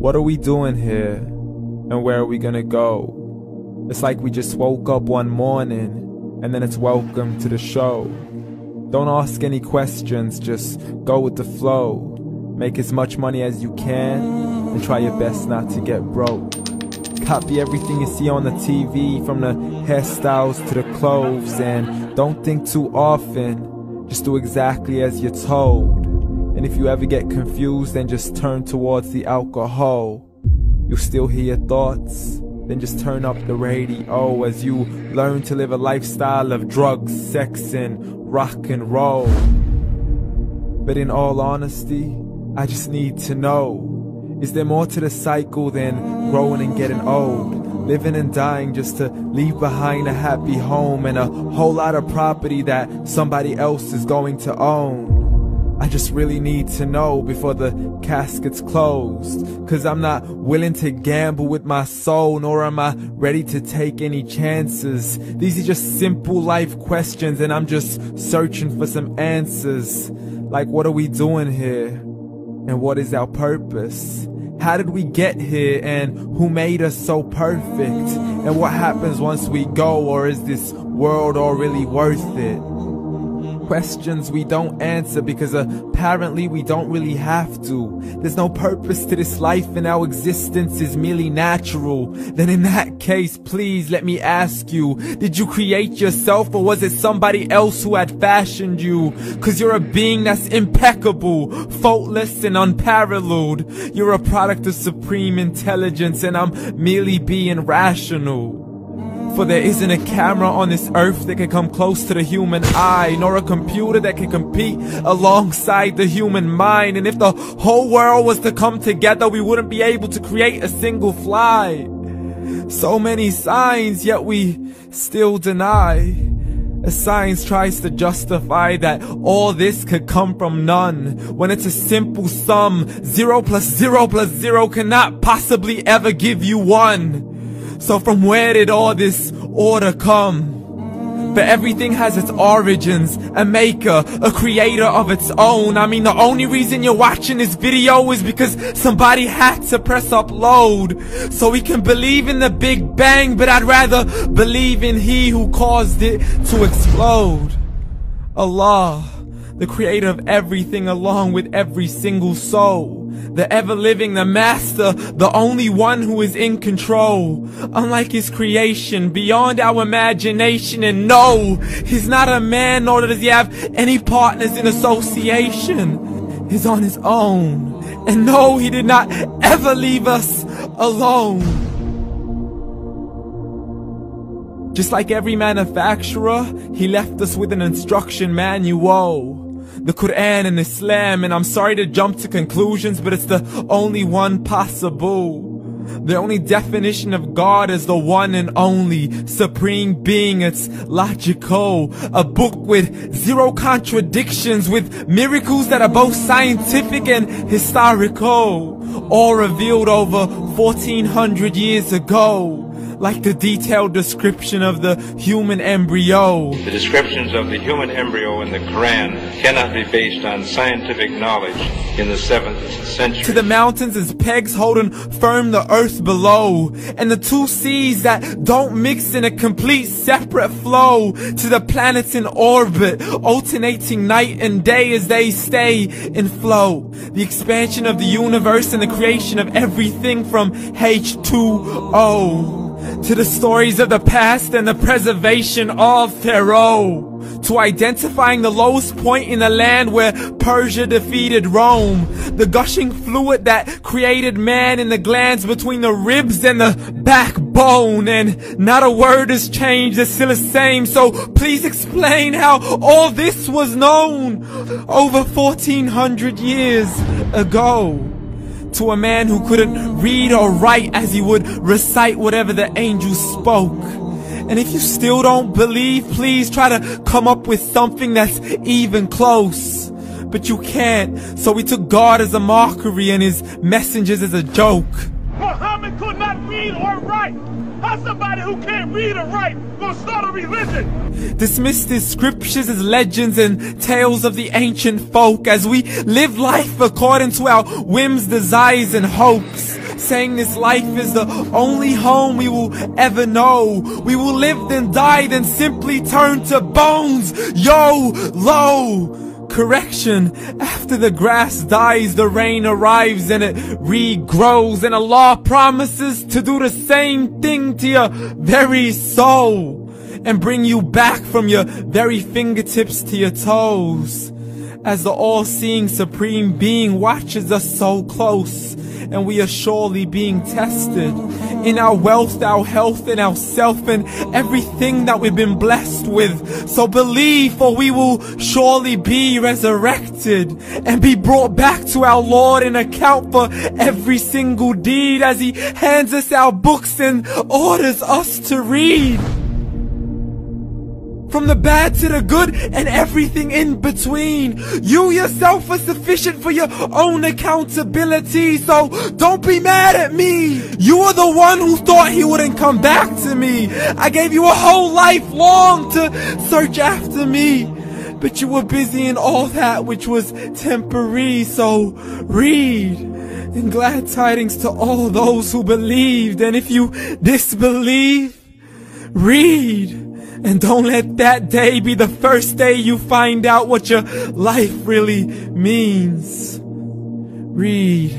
What are we doing here? And where are we gonna go? It's like we just woke up one morning, and then it's welcome to the show. Don't ask any questions, just go with the flow. Make as much money as you can, and try your best not to get broke. Copy everything you see on the TV, from the hairstyles to the clothes, and don't think too often, just do exactly as you're told. And if you ever get confused, then just turn towards the alcohol. You'll still hear your thoughts, then just turn up the radio as you learn to live a lifestyle of drugs, sex, and rock and roll. But in all honesty, I just need to know, is there more to the cycle than growing and getting old? Living and dying just to leave behind a happy home and a whole lot of property that somebody else is going to own. I just really need to know before the casket's closed, 'cause I'm not willing to gamble with my soul, nor am I ready to take any chances. These are just simple life questions, and I'm just searching for some answers. Like, what are we doing here? And what is our purpose? How did we get here, and who made us so perfect? And what happens once we go, or is this world all really worth it? Questions we don't answer because apparently we don't really have to. There's no purpose to this life and our existence is merely natural. Then in that case, please let me ask you, did you create yourself, or was it somebody else who had fashioned you? 'Cause you're a being that's impeccable, faultless and unparalleled. You're a product of supreme intelligence, and I'm merely being rational. For there isn't a camera on this earth that can come close to the human eye, nor a computer that can compete alongside the human mind. And if the whole world was to come together, we wouldn't be able to create a single fly. So many signs, yet we still deny. As science tries to justify that all this could come from none, when it's a simple sum. 0 plus 0 plus 0 cannot possibly ever give you 1. So from where did all this order come? But everything has its origins, a maker, a creator of its own. I mean, the only reason you're watching this video is because somebody had to press upload, so we can believe in the Big Bang, but I'd rather believe in He who caused it to explode. Allah, the creator of everything, along with every single soul. The ever-living, the master, the only one who is in control. Unlike his creation, beyond our imagination. And no, he's not a man, nor does he have any partners in association. He's on his own. And no, he did not ever leave us alone. Just like every manufacturer, he left us with an instruction manual. The Quran and Islam, and I'm sorry to jump to conclusions, but it's the only one possible. The only definition of God is the one and only supreme being. It's logical, a book with 0 contradictions, with miracles that are both scientific and historical, all revealed over 1400 years ago. Like the detailed description of the human embryo. The descriptions of the human embryo in the Quran cannot be based on scientific knowledge in the 7th century. To the mountains as pegs holding firm the earth below, and the 2 seas that don't mix in a complete separate flow. To the planets in orbit, alternating night and day as they stay in flow. The expansion of the universe and the creation of everything from H2O. To the stories of the past and the preservation of Pharaoh. To identifying the lowest point in the land where Persia defeated Rome. The gushing fluid that created man in the glands between the ribs and the backbone. And not a word has changed, it's still the same. So please explain how all this was known over 1400 years ago. To a man who couldn't read or write, as he would recite whatever the angels spoke. And if you still don't believe, please try to come up with something that's even close. But you can't, so we took God as a mockery and his messengers as a joke. Muhammad could not read or write. How's somebody who can't read or write gonna start a religion? Dismissed his scriptures as legends and tales of the ancient folk, as we live life according to our whims, desires, and hopes. saying this life is the only home we will ever know. We will live then die, then simply turn to bones. YOLO! Correction, after the grass dies, the rain arrives and it regrows, and Allah promises to do the same thing to your very soul and bring you back from your very fingertips to your toes, as the all-seeing supreme being watches us so close, and we are surely being tested in our wealth, our health, and our self, and everything that we've been blessed with. So believe, for we will surely be resurrected and be brought back to our Lord and account for every single deed, as He hands us our books and orders us to read. From the bad to the good and everything in between. You yourself are sufficient for your own accountability, so don't be mad at me. You are the one who thought He wouldn't come back to me. I gave you a whole life long to search after me, but you were busy in all that which was temporary. So read, and glad tidings to all those who believed. And if you disbelieve, read. And don't let that day be the first day you find out what your life really means. Read.